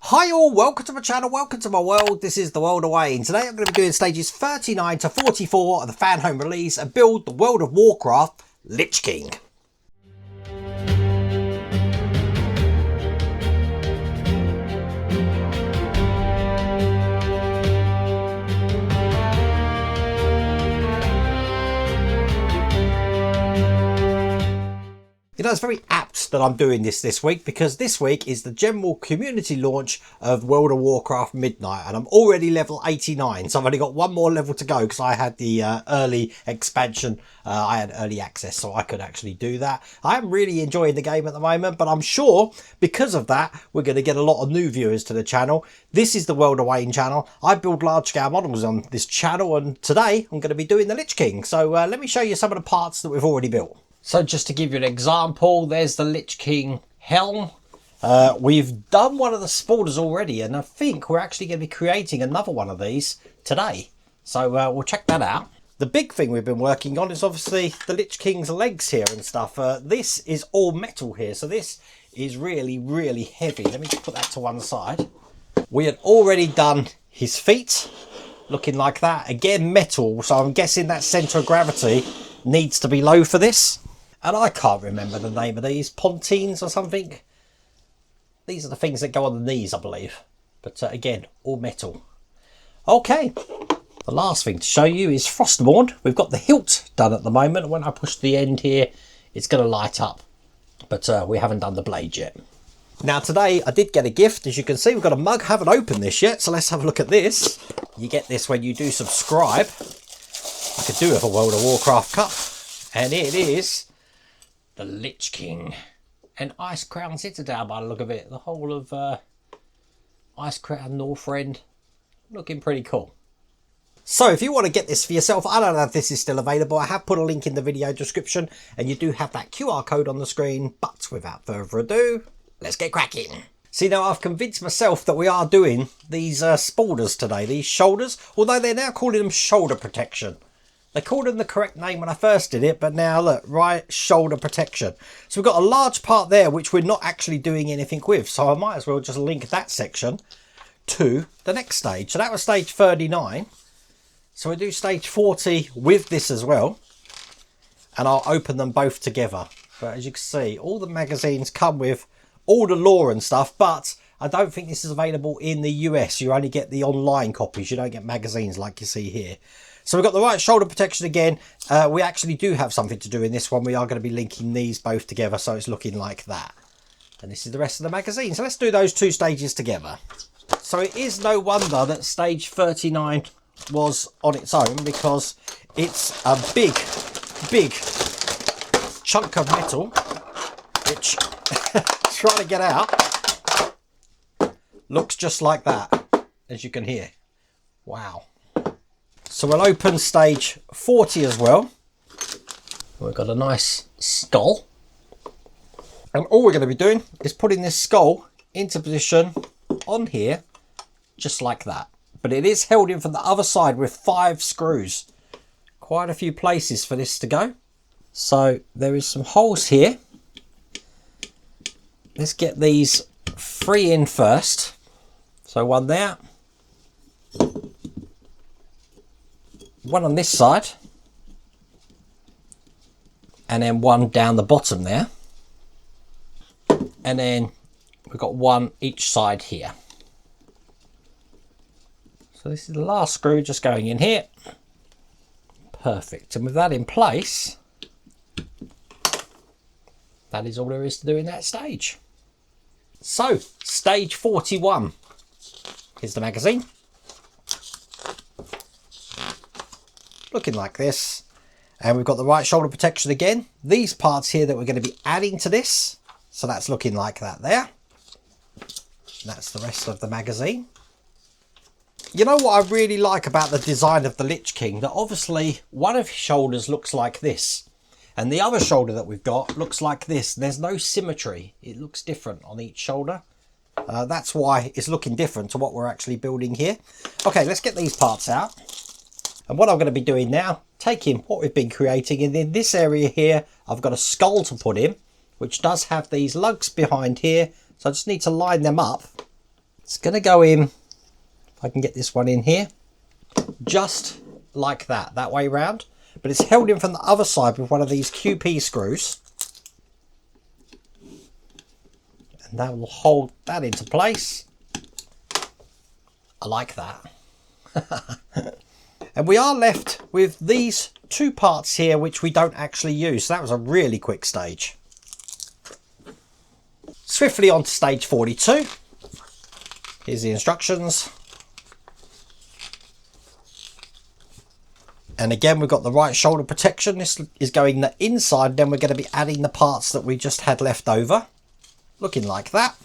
Hi all, welcome to my channel, welcome to my world. This is the World of Warcraft, and today I'm going to be doing stages 39 to 44 of the Fanhome release and build the World of Warcraft Lich King. You know, it's very apt that I'm doing this week because this week is the general community launch of World of Warcraft Midnight, and I'm already level 89, so I've only got one more level to go because I had the early expansion. I had early access, so I could actually do that. I am really enjoying the game at the moment, but I'm sure because of that we're going to get a lot of new viewers to the channel. This is the World of Warcraft channel. I build large scale models on this channel, and today I'm going to be doing the Lich King. So let me show you some of the parts that we've already built. So just to give you an example, there's the Lich King helm. We've done one of the Spaulders already, and I think we're actually going to be creating another one of these today. So we'll check that out. The big thing we've been working on is obviously the Lich King's legs here and stuff. This is all metal here, so this is really, really heavy. Let me just put that to one side. We had already done his feet, looking like that. Again, metal, so I'm guessing that centre of gravity needs to be low for this. And I can't remember the name of these, pontines or something. These are the things that go on the knees, I believe. But again, all metal. Okay, the last thing to show you is Frostmourne. We've got the hilt done at the moment. When I push the end here, it's going to light up. But we haven't done the blade yet. Now today I did get a gift. As you can see, we've got a mug. Haven't opened this yet, so let's have a look at this. You get this when you do subscribe. I could do with a World of Warcraft cup. And it is the Lich King and Ice Crown Citadel by the look of it. The whole of Ice Crown Northrend looking pretty cool. So if you want to get this for yourself, I don't know if this is still available. I have put a link in the video description and you do have that QR code on the screen. But without further ado, let's get cracking. See, now I've convinced myself that we are doing these Spaulders today, these shoulders, although they're now calling them shoulder protection. They called them the correct name when I first did it, but now look, right shoulder protection. So we've got a large part there which we're not actually doing anything with. So I might as well just link that section to the next stage. So that was stage 39. So we do stage 40 with this as well. And I'll open them both together. But as you can see, all the magazines come with all the lore and stuff, but I don't think this is available in the US. You only get the online copies. You don't get magazines like you see here. So we've got the right shoulder protection again. We actually do have something to do in this one. We are going to be linking these both together, so it's looking like that. And this is the rest of the magazine. So let's do those two stages together. So it is no wonder that stage 39 was on its own, because it's a big chunk of metal, which, trying to get out, looks just like that, as you can hear. Wow. So we'll open stage 40 as well. We've got a nice skull. And all we're going to be doing is putting this skull into position on here, just like that. But it is held in from the other side with 5 screws. Quite a few places for this to go. So there is some holes here. Let's get these 3 in first. So one there. One on this side, and then one down the bottom there, and then we've got one each side here. So this is the last screw just going in here. Perfect. And with that in place, that is all there is to do in that stage. So stage 41, here's the magazine. Looking like this, and we've got the right shoulder protection again. These parts here that we're going to be adding to this, so that's looking like that there. That's the rest of the magazine. You know what I really like about the design of the Lich King? That obviously one of his shoulders looks like this, and the other shoulder that we've got looks like this. There's no symmetry. It looks different on each shoulder. That's why it's looking different to what we're actually building here. Okay, let's get these parts out. And what I'm going to be doing now, taking what we've been creating, and in this area here, I've got a skull to put in, which does have these lugs behind here. So I just need to line them up It's going to go in, if I can get this one in here, just like that, that way round. But it's held in from the other side with one of these QP screws. And that will hold that into place. I like that. And we are left with these two parts here which we don't actually use. So that was a really quick stage. Swiftly on to stage 42. Here's the instructions. And again, we've got the right shoulder protection. This is going the inside. Then we're going to be adding the parts that we just had left over. Looking like that.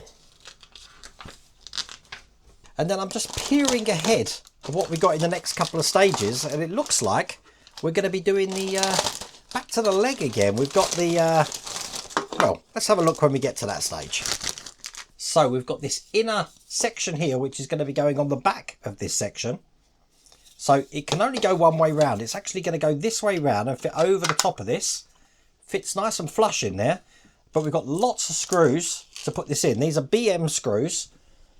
And then I'm just peering ahead of what we got in the next couple of stages. And it looks like we're going to be doing the, back to the leg again. We've got the, well, let's have a look when we get to that stage. So we've got this inner section here, which is going to be going on the back of this section. So it can only go one way round. It's actually going to go this way round and fit over the top of this. Fits nice and flush in there. But we've got lots of screws to put this in. These are BM screws.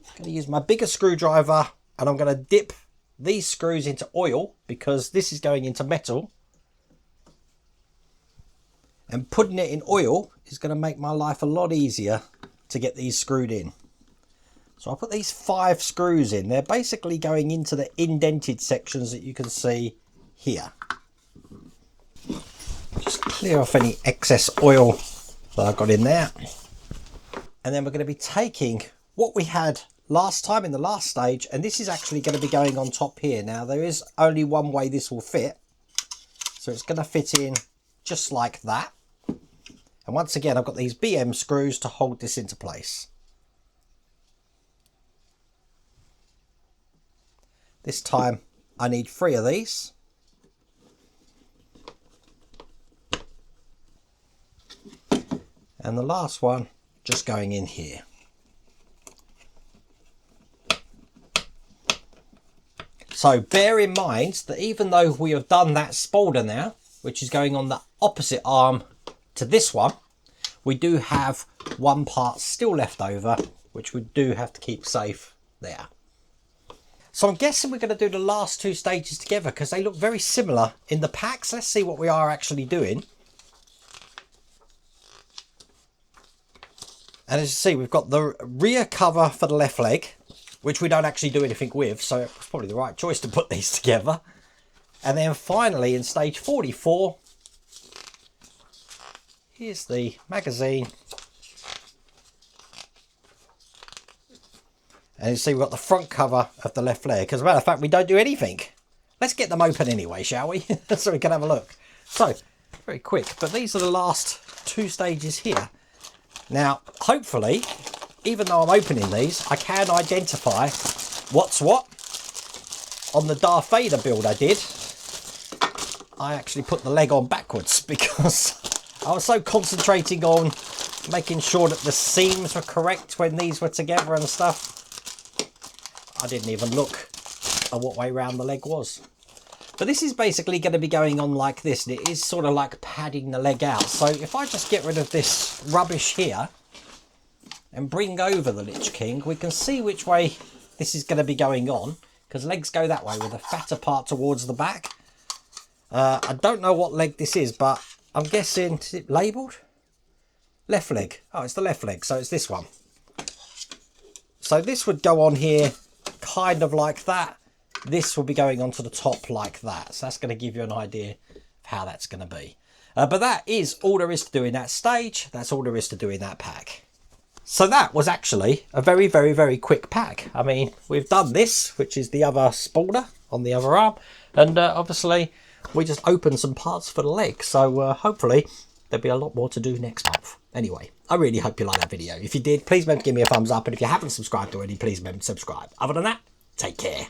I'm going to use my bigger screwdriver and I'm going to dip these screws into oil because this is going into metal. And putting it in oil is going to make my life a lot easier to get these screwed in. So I'll put these 5 screws in. They're basically going into the indented sections that you can see here. Just clear off any excess oil that I got in there. And then we're going to be taking what we had last time in the last stage, and this is actually going to be going on top here. Now there is only one way this will fit. So it's going to fit in just like that. And once again, I've got these BM screws to hold this into place. This time I need 3 of these. And the last one just going in here. So bear in mind that even though we have done that Spaulder now, which is going on the opposite arm to this one, we do have one part still left over, which we do have to keep safe there. So I'm guessing we're going to do the last 2 stages together because they look very similar in the packs. Let's see what we are actually doing. And as you see, we've got the rear cover for the left leg, which we don't actually do anything with, so it's probably the right choice to put these together. And then finally in stage 44, here's the magazine. And you see we've got the front cover of the left leg. As a matter of fact, we don't do anything. Let's get them open anyway, shall we? So we can have a look. So, very quick. But these are the last 2 stages here. Now, hopefully, even though I'm opening these, I can identify what's what. On the Darth Vader build I did, I actually put the leg on backwards because I was so concentrating on making sure that the seams were correct when these were together and stuff. I didn't even look at what way round the leg was. But this is basically going to be going on like this. And it is sort of like padding the leg out. So if I just get rid of this rubbish here and bring over the Lich King, we can see which way this is going to be going on. Because legs go that way with a fatter part towards the back. I don't know what leg this is, but I'm guessing, is it labelled? Left leg. Oh, it's the left leg. So it's this one. So this would go on here kind of like that. This will be going onto the top like that. So that's going to give you an idea of how that's going to be. But that is all there is to do in that stage. That's all there is to do in that pack. So that was actually a very, very, very quick pack. I mean, we've done this, which is the other Spaulders on the other arm. And obviously, we just opened some parts for the leg. So hopefully, there'll be a lot more to do next month. Anyway, I really hope you liked that video. If you did, please remember to give me a thumbs up. And if you haven't subscribed already, please remember to subscribe. Other than that, take care.